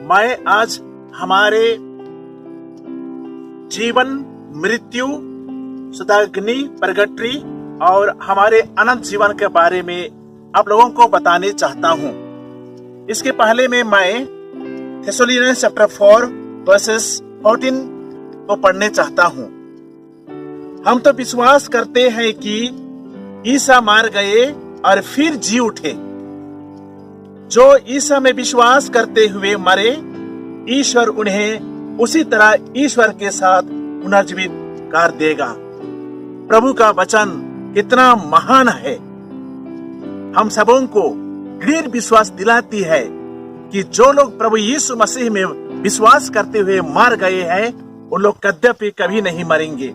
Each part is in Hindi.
मैं आज हमारे जीवन, मृत्यु, सदाग्नि, प्रगति और हमारे अनंत जीवन के बारे में आप लोगों को बताने चाहता हूं। इसके पहले में मैं थेसलोनियंस चैप्टर 4 वर्सेस 14 को पढ़ने चाहता हूं। हम तो विश्वास करते हैं कि ईसा मार गए और फिर जी उठे। जो ईसा में विश्वास करते हुए मरे, ईश्वर उन्हें उसी तरह ईश्वर के साथ पुनर्जीवित कर देगा। प्रभु का वचन कितना महान है। हम सबों को दृढ़ विश्वास दिलाती है कि जो लोग प्रभु यीशु मसीह में विश्वास करते हुए मार गए हैं, उन लोग कदापि कभी नहीं मरेंगे।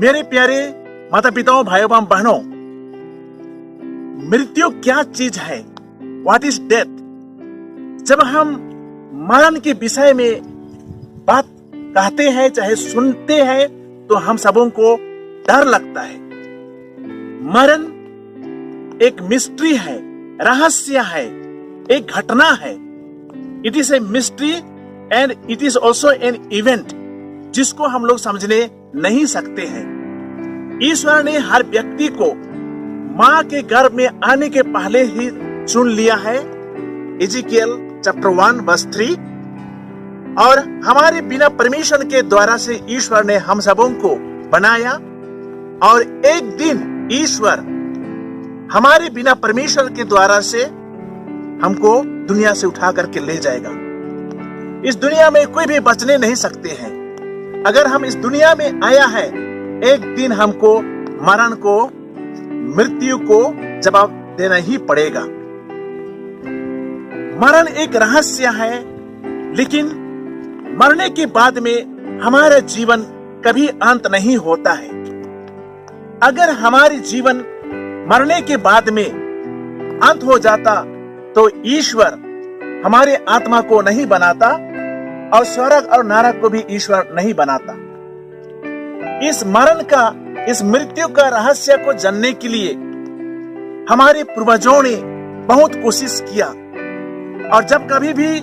मेरे प्यारे माता पिताओं, भाइयों एवं बहनों, मृत्यु क्या चीज है? What is death? जब हम मरण के विषय में बात कहते हैं, चाहे सुनते हैं, तो हम सबों को डर लगता है। मरण एक मिस्ट्री है, रहस्य है, एक घटना है। It is a mystery and it is also an event जिसको हम लोग समझने नहीं सकते हैं। ईश्वर ने हर व्यक्ति को मां के गर्भ में आने के पहले ही चुन लिया है। Ezekiel chapter 1 verse 3। और हमारे बिना परमिशन के द्वारा से ईश्वर ने हम सबों को बनाया, और एक दिन ईश्वर हमारे बिना परमिशन के द्वारा से हमको दुनिया से उठा करके ले जाएगा। इस दुनिया में कोई भी बचने नहीं सकते हैं। अगर हम इस दुनिया में आया है, एक दिन हमको मरण को, मृत्यु को जवाब देना ही पड़ेगा। मरण एक रहस्य है, लेकिन मरने के बाद में हमारा जीवन कभी अंत नहीं होता है। अगर हमारी जीवन मरने के बाद में अंत हो जाता, तो ईश्वर हमारे आत्मा को नहीं बनाता और स्वर्ग और नरक को भी ईश्वर नहीं बनाता। इस मरण का, इस मृत्यु का रहस्य को जानने के लिए हमारे पूर्वजों ने बहुत कोशिश किया। और जब कभी भी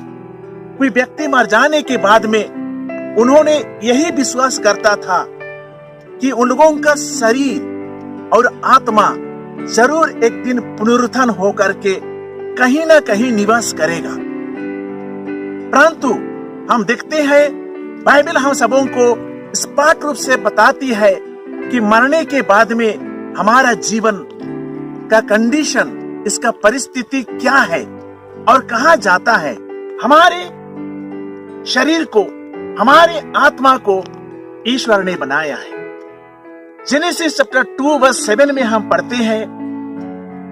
कोई व्यक्ति मर जाने के बाद में उन्होंने यही विश्वास करता था कि उन लोगों का शरीर और आत्मा जरूर एक दिन पुनरुत्थान होकर के कहीं ना कहीं निवास करेगा। परंतु हम देखते हैं, बाइबल हम सबों को स्पष्ट रूप से बताती है कि मरने के बाद में हमारा जीवन का कंडीशन, इसका परिस्थिति क्या है और कहां जाता है। हमारे शरीर को, हमारे आत्मा को ईश्वर ने बनाया है। जेनेसिस चैप्टर 2 वर्स 7 में हम पढ़ते हैं,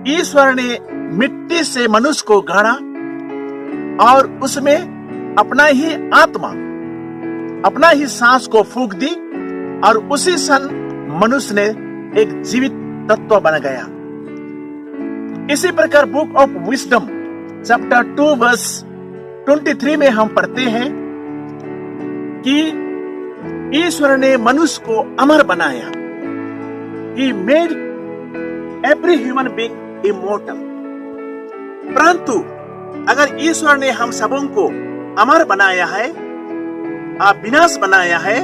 ईश्वर ने मिट्टी से मनुष्य को गढ़ा और उसमें अपना ही आत्मा, अपना ही सांस को फूंक दी, और उसी क्षण मनुष्य ने एक जीवित तत्व बन गया। इसी प्रकार book of wisdom chapter 2 verse 23 में हम पढ़ते हैं कि ईश्वर ने मनुष्य को अमर बनाया। He made every human being immortal। परंतु अगर ईश्वर ने हम सबों को अमर बनाया है, विनाश बनाया है,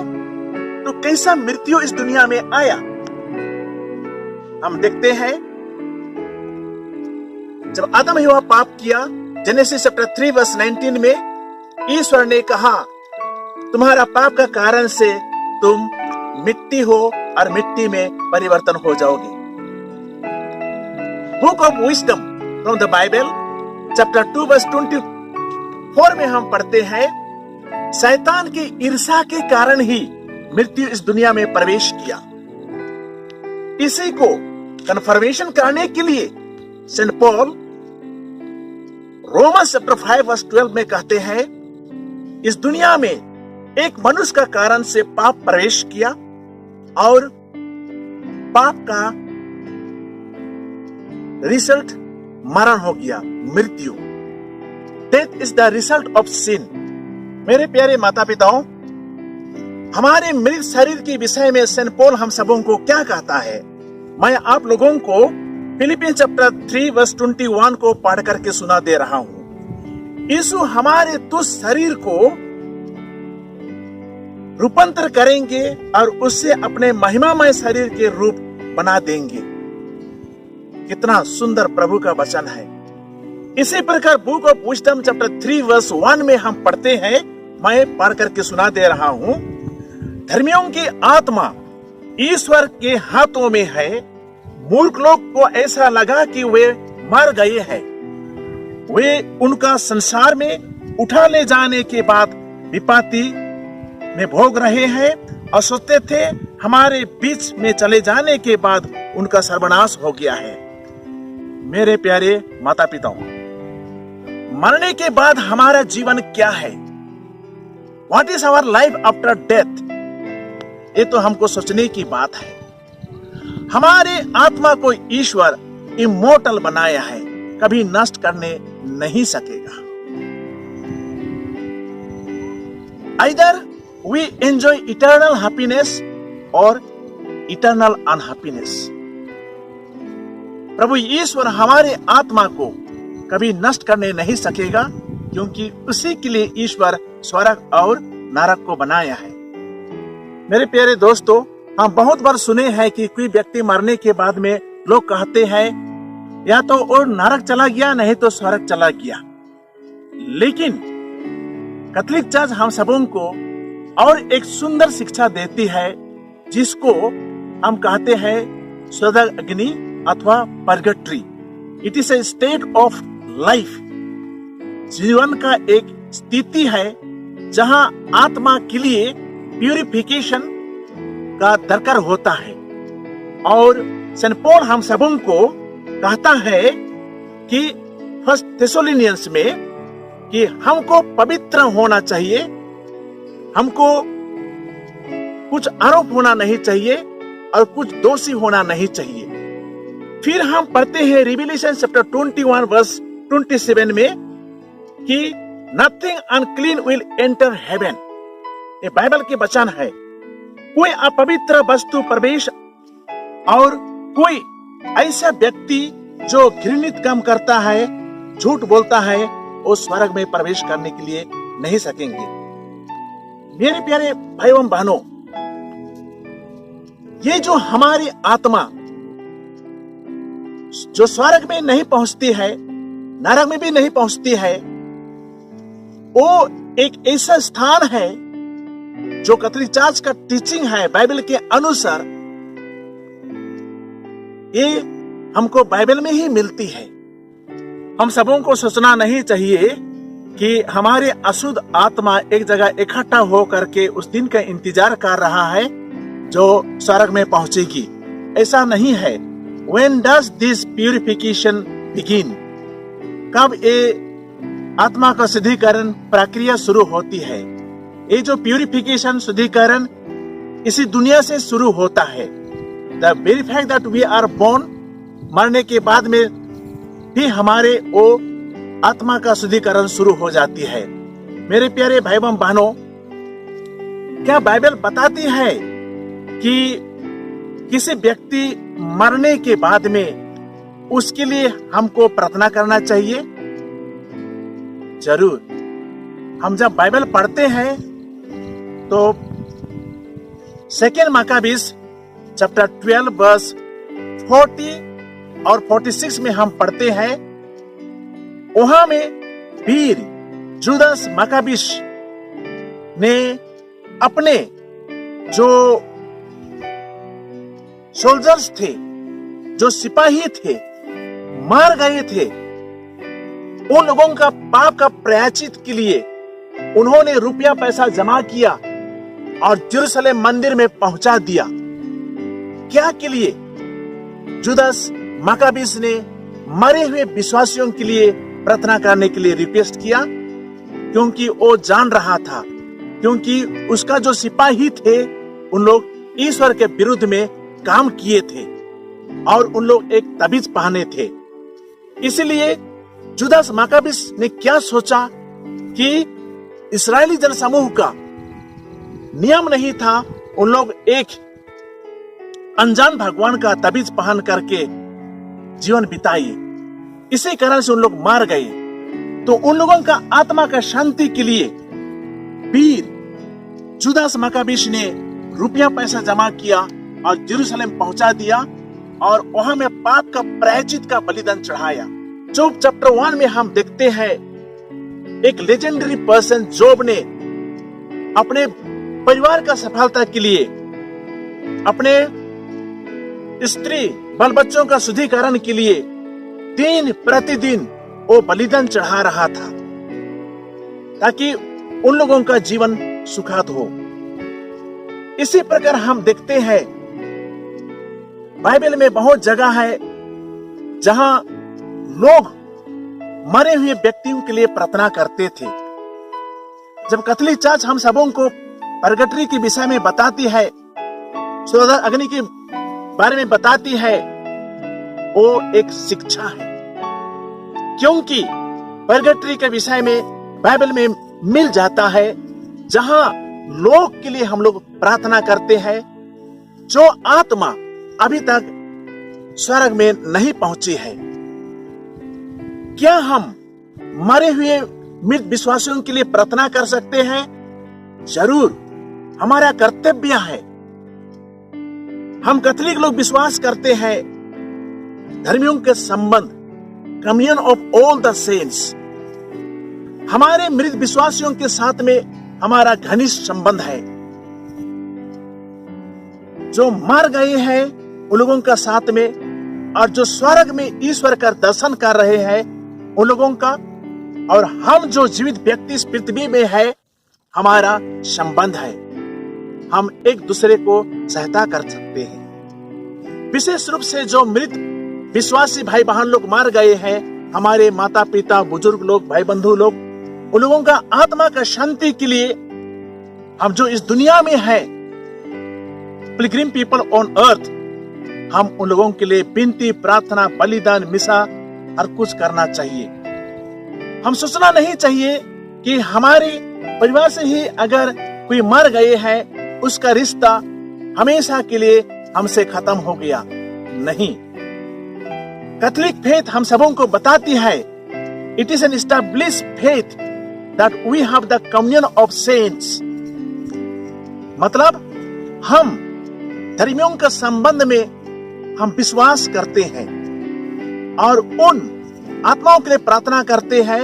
तो कैसा मृत्यु इस दुनिया में आया? हम देखते हैं, जब आदम एवं पाप किया, जेनेसिस चैप्टर 3 वर्स 19 में ईश्वर ने कहा, तुम्हारा पाप का कारण से तुम मिट्टी हो और मिट्टी में परिवर्तन हो जाओगे। Book of wisdom from the Bible chapter 2 verse 24 में हम पढ़ते हैं, शैतान की ईर्ष्या के कारण ही मृत्यु इस दुनिया में प्रवेश किया। इसी को कन्फर्मेशन करने के लिए Saint Paul Romans chapter 5 verse 12 में कहते हैं, इस दुनिया में एक मनुष्य का कारण से पाप प्रवेश किया और पाप का रिजल्ट मरण हो गया, मृत्यु। Death is the result of sin. मेरे प्यारे माता पिताओं, हमारे मृत शरीर के विषय में सेंट पॉल हम सबों को क्या कहता है? मैं आप लोगों को फिलिपियंस चैप्टर 3 वर्स 21 को पढ़ करके सुना दे रहा हूं। यीशु हमारे तुच्छ शरीर को रूपांतर करेंगे और उससे अपने महिमामय शरीर के रूप बना देंगे। कितना सुंदर प्रभु का वचन है। इसी प्रकार book of wisdom chapter 3 verse 1 में हम पढ़ते हैं, मैं पढ़ करके सुना दे रहा हूं। धर्मियों की आत्मा ईश्वर के हाथों में है। मूर्ख लोग को ऐसा लगा कि वे मर गए हैं। वे उनका संसार में उठा ले जाने के बाद विपत्ति में भोग रहे हैं और सोचते थे हमारे बीच में चले जाने के बाद उनका सर्वनाश हो गया है। मेरे प्यारे माता पिताओं, मरने के बाद हमारा जीवन क्या है? What is our life after death? ये तो हमको सोचने की बात है। हमारे आत्मा को ईश्वर इमोर्टल बनाया है, कभी नष्ट करने नहीं सकेगा। Either we enjoy eternal happiness or eternal unhappiness. प्रभु ईश्वर हमारे आत्मा को कभी नष्ट करने नहीं सकेगा, क्योंकि उसी के लिए ईश्वर स्वर्ग और नरक को बनाया है। मेरे प्यारे दोस्तों, हम बहुत बार सुने हैं कि कोई व्यक्ति मरने के बाद में लोग कहते हैं या तो वो नरक चला गया, नहीं तो स्वर्ग चला गया। लेकिन कैथोलिक चर्च हम सबों को और एक सुंदर शिक्षा देती है, जिसको हम कहते हैं स्वर्ग अग्नि अथवा purgatory. It is a state of life. जीवन का एक स्थिति है जहां आत्मा के लिए प्यूरिफिकेशन का दरकार होता है। और सेंट पॉल हम सबों को कहता है कि फर्स्ट थेसलोनियंस में कि हमको पवित्र होना चाहिए, हमको कुछ आरोप होना नहीं चाहिए और कुछ दोषी होना नहीं चाहिए। फिर हम पढ़ते हैं रिविलेशन चैप्टर 21 वर्स 27 में कि nothing unclean will enter heaven. ये बाइबल के वचन है। कोई अपवित्र वस्तु प्रवेश और कोई ऐसा व्यक्ति जो घृणित काम करता है, झूठ बोलता है, वो स्वर्ग में प्रवेश करने के लिए नहीं सकेंगे। मेरे प्यारे भाई एवं बहनों, ये जो हमारी आत्मा जो स्वर्ग में नहीं पहुंचती है, नरक में भी नहीं पहुंचती है, वो एक ऐसा स्थान है जो कैथोलिक चर्च का टीचिंग है बाइबल के अनुसार। ये हमको बाइबल में ही मिलती है। हम सबों को सोचना नहीं चाहिए कि हमारे अशुद्ध आत्मा एक जगह इकट्ठा हो करके उस दिन का इंतजार कर रहा है जो स्वर्ग में पहुंचेगी। ऐसा नहीं है। When does this purification begin? कब ये आत्मा का शुद्धिकरण प्रक्रिया शुरू होती है? ये जो प्यूरिफिकेशन शुद्धिकरण इसी दुनिया से शुरू होता है। The very fact that we are born, मरने के बाद में भी हमारे वो आत्मा का शुद्धिकरण शुरू हो जाती है। मेरे प्यारे भाई एवं बहनों, क्या बाइबल बताती है कि किसी व्यक्ति मरने के बाद में उसके लिए हमको प्रार्थना करना चाहिए? जरूर। हम जब बाइबल पढ़ते हैं तो सेकेंड मकाबीस चैप्टर 12 वर्स 40 और 46 में हम पढ़ते हैं, वहां में वीर जुदास मकाबीश ने अपने जो सोल्जर्स थे, जो सिपाही थे, मार गए थे, उन लोगों का पाप का प्रायश्चित के लिए उन्होंने रुपया पैसा जमा किया और जेरूशलेम मंदिर में पहुंचा दिया। क्या के लिए? जुदास मकाबीस ने मरे हुए विश्वासियों के लिए प्रार्थना करने के लिए रिक्वेस्ट किया, क्योंकि वो जान रहा था, क्योंकि उसका जो सिपाही थे उन लोग ईश्वर के विरुद्ध में काम किए थे और उन लोग एक तबीज पहने थे। इसलिए जुदास मकाबीस ने क्या सोचा कि इस्राएली जनसमूह का नियम नहीं था उन लोग एक अनजान भगवान का तबीज पहन करके जीवन बिताइए। इसी कारण से उन लोग मार गए। तो उन लोगों का आत्मा का शांति के लिए वीर जुदास मकाबीश ने रुपया पैसा जमा किया और यरूशलेम पहुंचा दिया और वहां में पाप का प्रायश्चित का बलिदान चढ़ाया। जोब चैप्टर 1 में हम देखते हैं एक लेजेंडरी पर्सन जोब ने अपने परिवार का सफलता के लिए, अपने स्त्री बाल बच्चों का शुद्धिकरण के लिए दिन प्रतिदिन वो बलिदान चढ़ा रहा था ताकि उन लोगों का जीवन सुखद हो। इसी प्रकार हम देखते हैं बाइबल में बहुत जगह है जहां लोग मरे हुए व्यक्तियों के लिए प्रार्थना करते थे। जब कैथोलिक चर्च हम सबों को परगटरी के विषय में बताती है, सोलर अग्नि के बारे में बताती है, वो एक शिक्षा है, क्योंकि परगटरी के विषय में बाइबल में मिल जाता है जहां लोग के लिए हम लोग प्रार्थना करते हैं जो आत्मा अभी तक स्वर्ग में नहीं पहुंची है। क्या हम मरे हुए मृत विश्वासियों के लिए प्रार्थना कर सकते हैं? जरूर, हमारा कर्तव्य है। हम कैथोलिक लोग विश्वास करते हैं धर्मियों के संबंध, communion of all the saints. हमारे मृत विश्वासियों के साथ में हमारा घनिष्ठ संबंध है। जो मर गए हैं उन लोगों का साथ में, और जो स्वर्ग में ईश्वर का दर्शन कर रहे हैं उन लोगों का, और हम जो जीवित व्यक्ति इस पृथ्वी में है, हमारा संबंध है। हम एक दूसरे को सहायता कर सकते हैं। विशेष रूप से जो मृत विश्वासी भाई बहन लोग मर गए हैं, हमारे माता पिता, बुजुर्ग लोग, भाई बंधु लोग, उन लोगों का आत्मा का शांति के लिए हम जो इस दुनिया में है, पिलग्रिम पीपल ऑन अर्थ, हम उन लोगों के लिए विनती, प्रार्थना, बलिदान, मिसा हर कुछ करना चाहिए। हम सोचना नहीं चाहिए कि हमारे परिवार से ही अगर कोई मर गए हैं, उसका रिश्ता हमेशा के लिए हमसे खत्म हो गया। नहीं, कैथोलिक फेथ हम सबों को बताती है, it is an established faith that we have the communion of saints. मतलब हम धर्मियों के संबंध में हम विश्वास करते हैं और उन आत्माओं के लिए प्रार्थना करते हैं,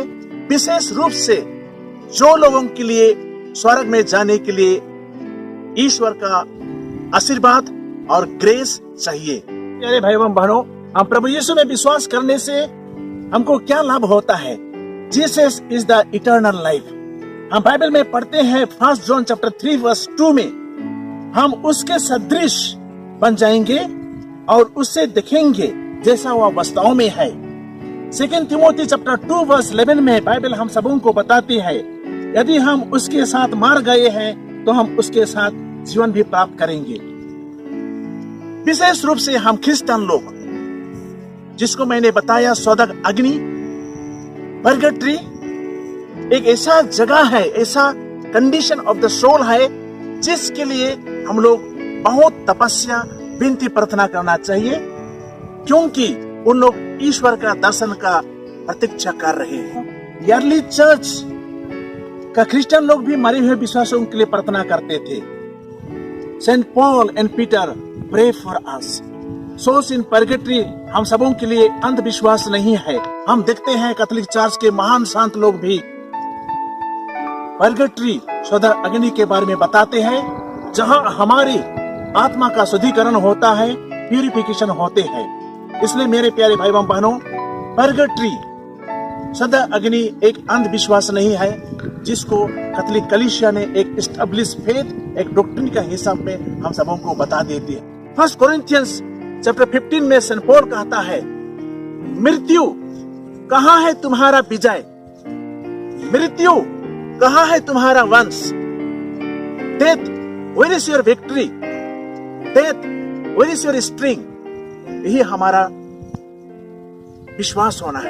विशेष रूप से जो लोगों के लिए स्वर्ग में जाने के लिए ईश्वर का आशीर्वाद और ग्रेस चाहिए। प्यारे भाई एवं बहनों, हम प्रभु यीशु में विश्वास करने से हमको क्या लाभ होता है? Jesus is the eternal life. हम बाइबल में पढ़ते हैं 1 जॉन चैप्टर 3 वर्स 2 में, हम उसके सदृश बन जाएंगे और उससे दिखेंगे जैसा वह वास्तव में है। 2 तिमोथी चैप्टर 2 वर्स 11 में बाइबल हम सबों को बताती है, यदि हम उसके साथ मर गए हैं तो हम उसके साथ जीवन भी प्राप्त करेंगे। विशेष रूप से हम क्रिश्चियन लोग, जिसको मैंने बताया स्वदक अग्नि, परगटरी एक ऐसा जगह है, ऐसा कंडीशन ऑफ द सोल है जिसके लिए हम लोग बहुत तपस्या, विनती, प्रार्थना करना चाहिए, क्योंकि उन लोग ईश्वर का दर्शन का प्रतीक्षा कर रहे हैं। अर्ली चर्च का क्रिश्चियन लोग भी मरे हुए विश्वासियों के लिए प्रार्थना करते थे। Saint Paul and Peter pray for us. Souls in purgatory हम सबों के लिए अंधविश्वास नहीं है। हम देखते हैं कैथोलिक चर्च के महान संत लोग भी परगेटरी स्वदक अग्नि के बारे में बताते हैं, जहां हमारी आत्मा का शुद्धिकरण होता है, प्यूरिफिकेशन होते हैं। इसलिए मेरे प्यारे भाई बहनों, परगेटरी स्वदक अग्नि एक अंधविश्वास नहीं है, जिसको कैथोलिक कलीसिया ने एक एस्टैब्लिश्ड फेथ, एक डॉक्ट्रिन का हिसाब में हम सबों को बता देती है। 1 कोरिन्थियंस चैप्टर 15 में सेंट पॉल कहता है, मृत्यु कहाँ है तुम्हारा विजय? मृत्यु कहाँ है तुम्हारा वंश? Death, where is your victory? Death, where is your sting? यही हमारा विश्वास होना है।